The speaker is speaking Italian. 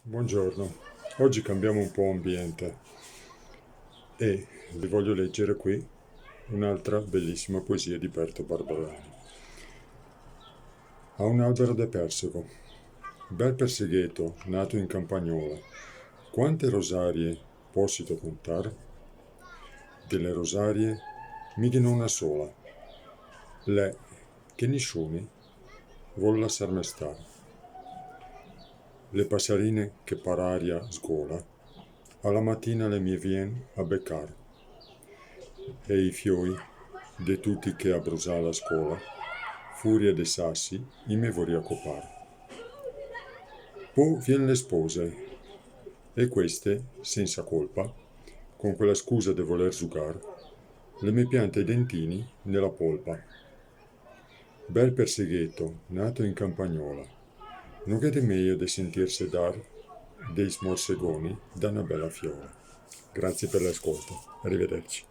Buongiorno, oggi cambiamo un po' ambiente e vi voglio leggere qui un'altra bellissima poesia di Berto Barbolani. A un albero de Persego, bel persegheto nato in campagnola, quante rosarie posito contar? Delle rosarie mighino una sola, le che nisciuni vuol lasciar me star. Le passarine che par aria sgola, alla mattina le mie vien a beccar, e i fioi de tutti che a brusà la scola, furia de sassi, i me vorria copar. Poi vien le spose, e queste, senza colpa, con quella scusa de voler giugar, le me pianta i dentini nella polpa. Bel persegheto, nato in campagnola, non vede meglio de sentirsi dar dei smorsegoni da una bella fiola. Grazie per l'ascolto, arrivederci.